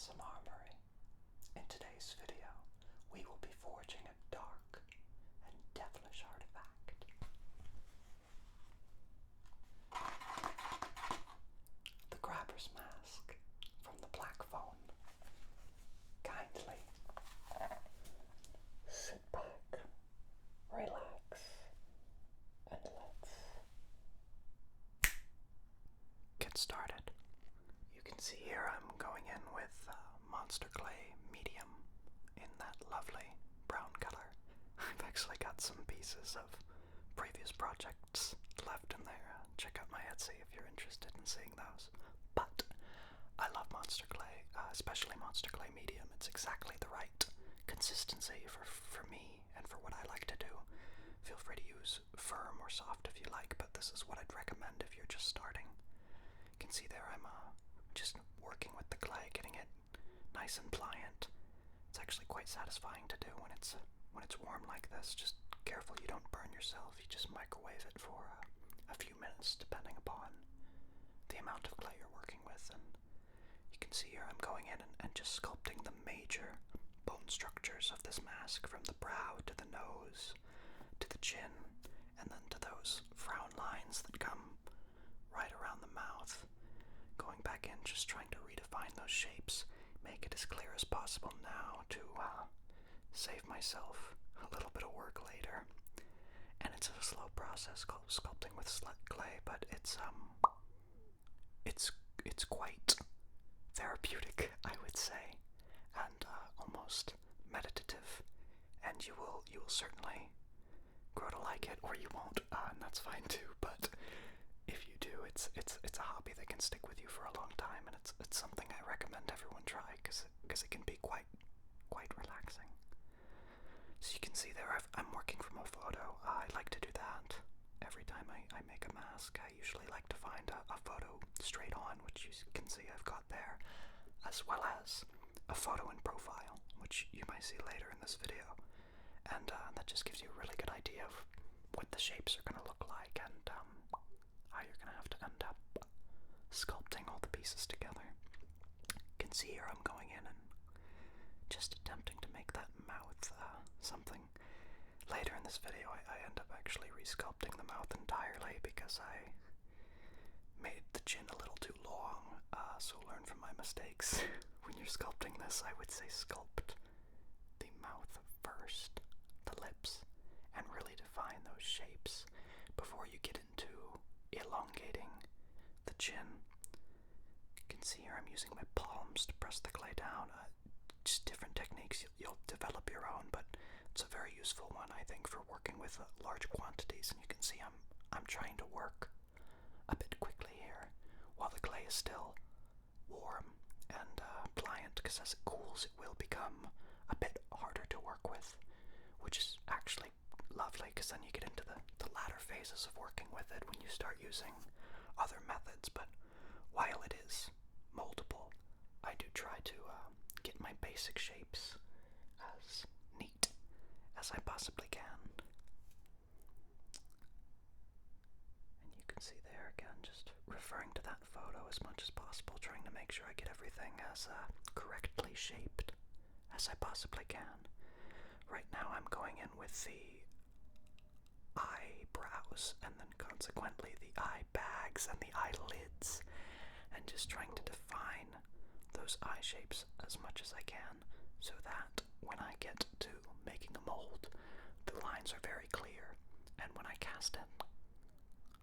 Awesome Armory. In today's video, we will be forging a dark and devilish artifact. The Grabber's Mask from the Black Phone. Kindly sit back, relax, and let's get started. You can see here I'm going in with Monster Clay Medium in that lovely brown color. I've actually got some pieces of previous projects left in there. Check out my Etsy if you're interested in seeing those. But I love Monster Clay, especially Monster Clay Medium. It's exactly the right consistency for me and for what I like to do. Feel free to use firm or soft if you like, but this is what I'd recommend if you're just starting. You can see there I'm just working with the clay, getting it nice and pliant. It's actually quite satisfying to do when it's warm like this. Just careful you don't burn yourself. You just microwave it for a few minutes depending upon the amount of clay you're working with. And you can see here I'm going in and just sculpting the major bone structures of this mask, from the brow to the nose to the chin, and then to those frown lines that come right around the mouth. Going back in, just trying to redefine those shapes, make it as clear as possible now to save myself a little bit of work later. And it's a slow process called sculpting with clay, but it's quite therapeutic, I would say, and almost meditative. And you will certainly grow to like it, or you won't, and that's fine too. But if you do, it's a hobby that can stick with you for a long time, and it's something I recommend everyone try because it can be quite relaxing. So you can see there I'm working from a photo. I like to do that every time I make a mask. I usually like to find a photo straight on, which you can see I've got there, as well as a photo in profile, which you might see later in this video. And that just gives you a really good idea of what the shapes are going to look like, and how you're going to have to end up sculpting all the pieces together. You can see here I'm going in and just attempting to make that mouth something. Later in this video I end up actually resculpting the mouth entirely because I made the chin a little too long, so learn from my mistakes. When you're sculpting this, I would say sculpt the mouth first, the lips, and really define those shapes before you get into elongating the chin. You can see here I'm using my palms to press the clay down. Just different techniques, you'll develop your own, but it's a very useful one, I think, for working with large quantities. And you can see I'm trying to work a bit quickly here while the clay is still warm and pliant, because as it cools it will become a bit harder to work with, which is actually lovely, because then you get into the latter phases of working with it when you start using other methods. But while it is moldable, I do try to get my basic shapes as neat as I possibly can. And you can see there again, just referring to that photo as much as possible, trying to make sure I get everything as correctly shaped as I possibly can. Right now I'm going in with the eyebrows, and then consequently the eye bags and the eyelids, and just trying to define those eye shapes as much as I can, so that when I get to making a mold, the lines are very clear, and when I cast it,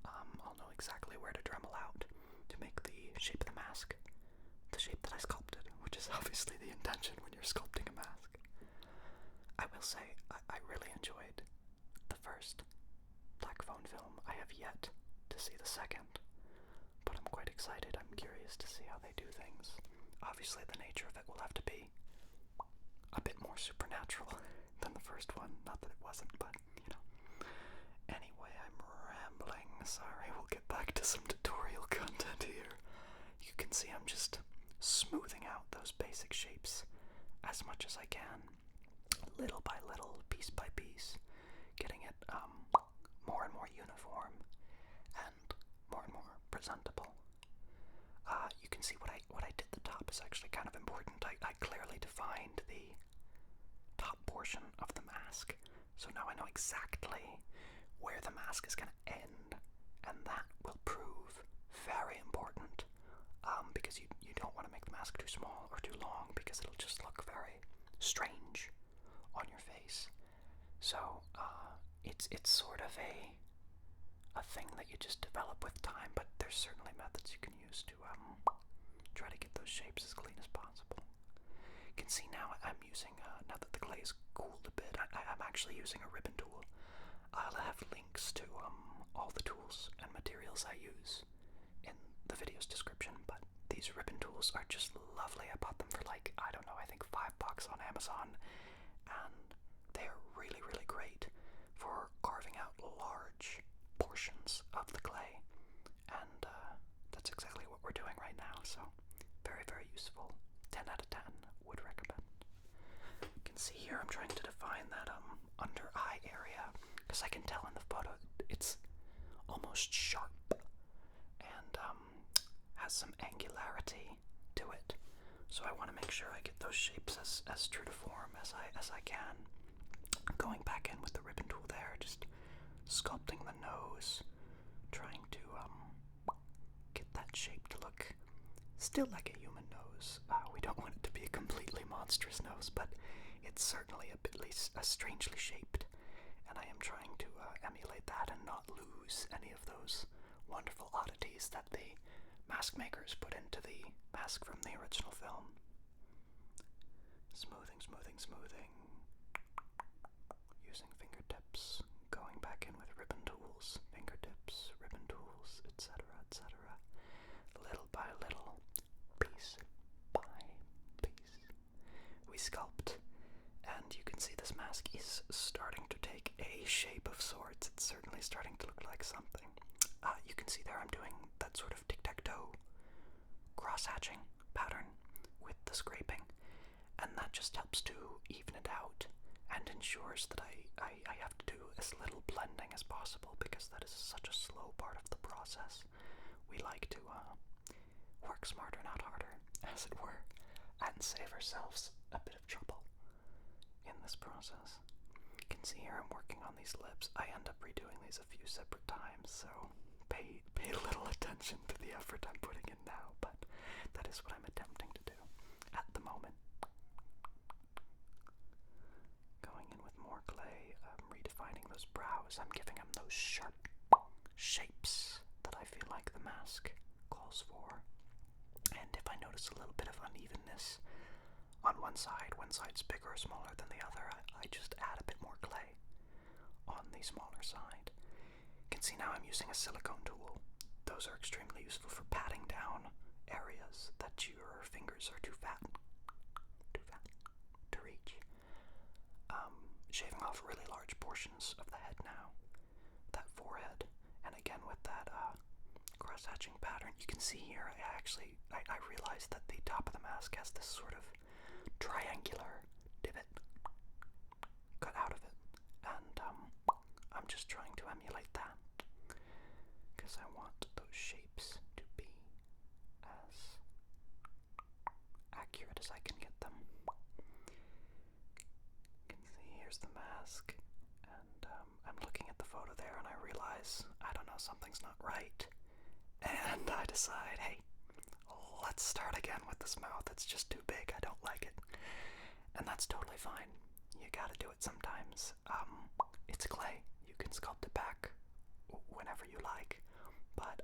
I'll know exactly where to Dremel out to make the shape of the mask the shape that I sculpted, which is obviously the intention when you're sculpting a mask. I will say, I really enjoyed the first Black Phone film. I have yet to see the second, but I'm quite excited. I'm curious to see how they do things. Obviously the nature of it will have to be a bit more supernatural than the first one. Not that it wasn't, but you know. Anyway, I'm rambling. Sorry, we'll get back to some tutorial content here. You can see I'm just smoothing out those basic shapes as much as I can, little by little, piece by piece, getting it more and more uniform and more presentable. You can see what I did the top is actually kind of important. I clearly defined the top portion of the mask, so now I know exactly where the mask is going to end, and that will prove very important, because you don't want to make the mask too small or too long, because it'll just look very strange on your face. So it's sort of a thing that you just develop with time, but there's certainly methods you can use to try to get those shapes as clean as possible. You can see now I'm using, now that the clay is cooled a bit, I'm actually using a ribbon tool. I'll have links to all the tools and materials I use in the video's description, but these ribbon tools are just lovely. I bought them for like, I don't know, I think $5 on Amazon, and they are really, really great for carving out large portions of the clay, and that's exactly what we're doing right now, so very, very useful. 10 out of 10 would recommend. You can see here I'm trying to define that under eye area, because I can tell in the photo it's almost sharp and has some angularity to it, so I want to make sure I get those shapes as true to form as I can. Going back in with the ribbon tool there, just sculpting the nose, trying to get that shape to look still like a human nose. We don't want it to be a completely monstrous nose, but it's certainly a bit strangely shaped, and I am trying to emulate that and not lose any of those wonderful oddities that the mask makers put into the mask from the original film. Smoothing, smoothing, smoothing. Using fingertips, going back in with ribbon tools, fingertips, ribbon tools, etc., etc. Little by little, piece by piece, we sculpt, and you can see this mask is starting to take a shape of sorts. It's certainly starting to look like something. You can see there I'm doing that sort of tic-tac-toe cross-hatching pattern with the scraping, and that just helps to even it out and ensures that I have to do as little blending as possible, because that is such a slow part of the process. We like to work smarter, not harder, as it were, and save ourselves a bit of trouble in this process. You can see here I'm working on these lips. I end up redoing these a few separate times, so pay a little attention to the effort I'm putting in now, but that is what I'm attempting to do at the moment. Going in with more clay, redefining those brows. I'm giving them those sharp shapes that I feel like the mask calls for. And if I notice a little bit of unevenness on one side's bigger or smaller than the other, I just add a bit more clay on the smaller side. You can see now I'm using a silicone tool. Those are extremely useful for patting down areas that your fingers are too fat to reach. Shaving off really large portions of the head now, that forehead, and again with that cross-hatching pattern. You can see here I realized that the top of the mask has this sort of triangular divot cut out of it, and I'm just trying to emulate that, because I want those shapes to be as accurate as I can get them. You can see here's the mask, and I'm looking at the photo there and I realize, I don't know, something's not right, and I decide, hey, let's start again with this mouth. It's just too big, I don't like it, and that's totally fine. You gotta do it sometimes. It's clay, you can sculpt it back whenever you like, but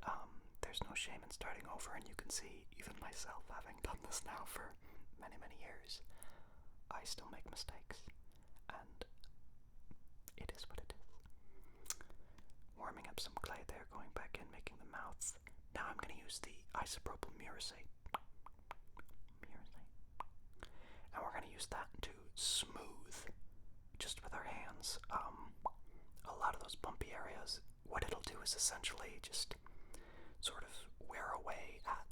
there's no shame in starting over, and you can see, even myself, having done this now for many, many years, I still make mistakes, and it is what it is. Warming up some clay there, going back in, making the mouth. Now I'm going to use the isopropyl muricate. And we're going to use that to smooth, just with our hands, a lot of those bumpy areas. What it'll do is essentially just sort of wear away at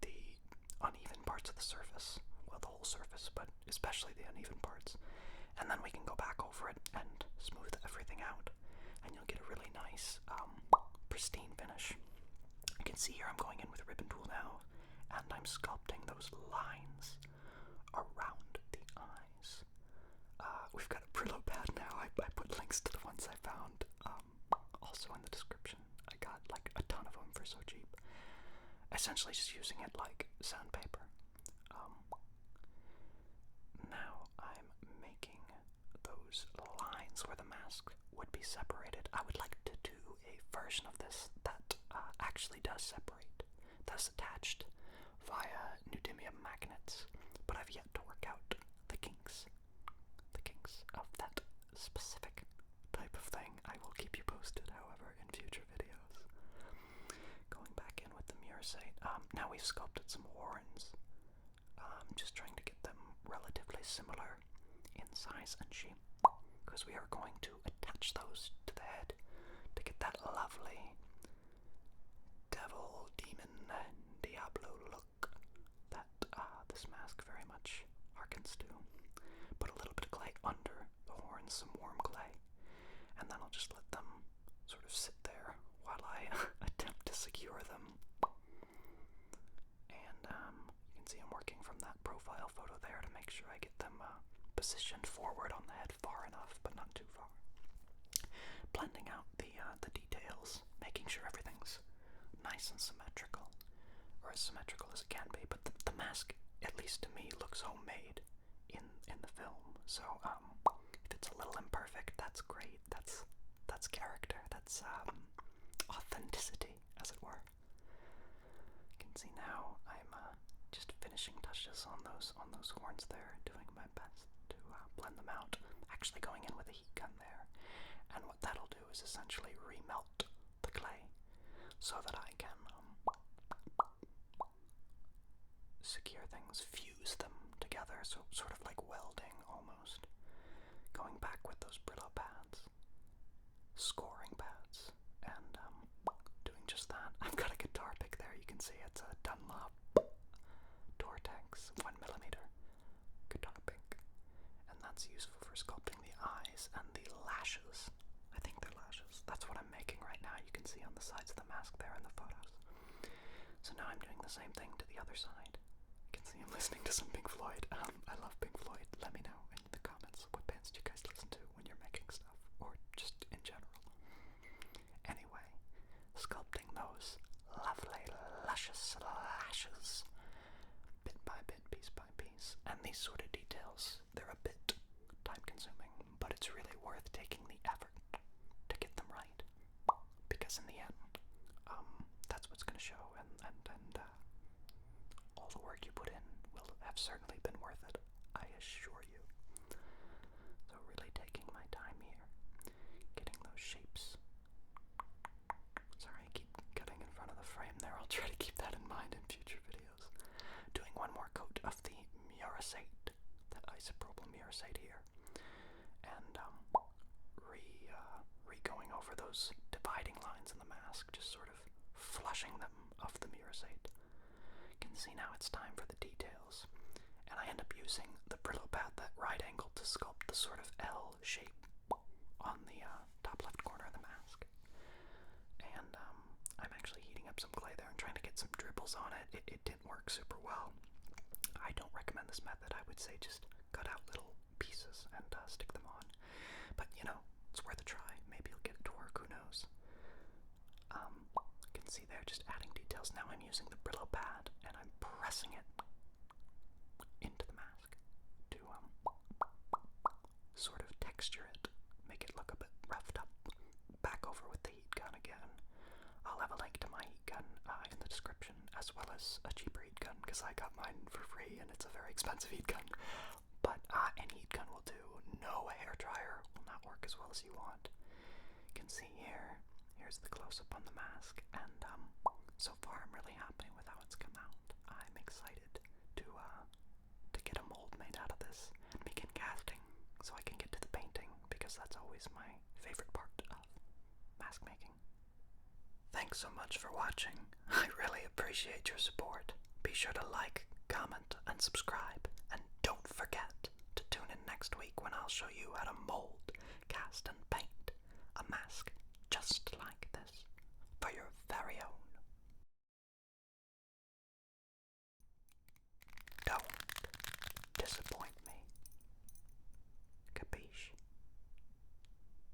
the uneven parts of the surface. Well, the whole surface, but especially the uneven parts. And then we can go back over it and smooth everything out, and you'll get a really nice, pristine finish. You can see here I'm going in with a ribbon tool now, and I'm sculpting those those lines around the eyes. We've got a Brillo pad now. I put links to the ones I found also in the description. I got like a ton of them for so cheap. Essentially just using it like sandpaper. Now I'm making those lines where the mask would be separated. I would like to do a version of this that actually does separate, that's attached via neodymium magnets, but I've yet to work out the kinks of that specific type of thing. I will keep you posted, however, in future videos. Going back in with the Murasate, now we've sculpted some horns. Just trying to get them relatively similar in size and shape, because we are going to attach those to the head to get that lovely devil, demon, Diablo look that this mask very much harkens to. Put a little bit of clay under the horns, some warm clay, and then I'll just let them sort of sit there while I attempt to secure them. And you can see I'm working from that profile photo there to make sure I get them positioned forward on the head far enough, but not too far. Blending out the details, making sure everything's nice and symmetrical, or as symmetrical as it can be, but the mask, at least to me, looks homemade in the film. So if it's a little imperfect, that's great. That's character. That's authenticity, as it were. You can see now I'm just finishing touches on those horns there, doing my best to blend them out. Actually going in with a heat gun there, and what that'll do is essentially remelt the clay so that I can secure things, fuse them together, so sort of like welding almost. Going back with those Brillo pads, scoring pads, and doing just that. I've got a guitar pick there, you can see it's a Dunlop Tortex 1mm guitar pick, and that's useful for sculpting the eyes and the lashes. I think they're lashes. That's what I'm making right now. You can see on the sides of the mask there in the photos. So now I'm doing the same thing to the other side. You can see I'm listening to some Pink Floyd. I love Pink Floyd. Let me know in the comments what bands do you guys listen to when you're making stuff, or just in general. Anyway, sculpting those lovely luscious lashes, bit by bit, piece by piece. And these sort of details, they're a bit time-consuming, but it's really worth taking the effort to get them right, because in the end, that's what's going to show, and all the work you put in will have certainly been worth it, I assure you. So really taking my time here, getting those shapes. Sorry, I keep cutting in front of the frame there. I'll try to keep that in mind in future videos. Doing one more coat of the Murasate, that isopropyl Murasate here, and re-going over those dividing lines in the mask, just sort of flushing them of the Murasate. You can see now it's time for the details, and I end up using the Brillo pad, that right angle, to sculpt the sort of L shape on the top left corner of the mask. And I'm actually heating up some clay there and trying to get some dribbles on it. It didn't work super well. I don't recommend this method. I would say just cut out little pieces and stick them on. But, you know, it's worth a try. Maybe you'll get it to work, who knows. You can see there, just adding details. Now I'm using the Brillo pad, and I'm pressing it into the mask to sort of texture it, make it look a bit roughed up. Back over with the heat gun again. I'll have a link to my heat gun in the description, as well as a cheaper heat gun, because I got mine for free, and it's a very expensive heat gun. But any heat gun will do. No hair dryer will not work as well as you want. You can see here's the close-up on the mask, and so far I'm really happy with how it's come out. I'm excited to get a mold made out of this and begin casting, so I can get to the painting, because that's always my favorite part of mask making. Thanks so much for watching. I really appreciate your support. Be sure to like, comment, and subscribe, and don't forget to tune in next week when I'll show you how to mold, cast, and paint a mask just like this for your very own. visible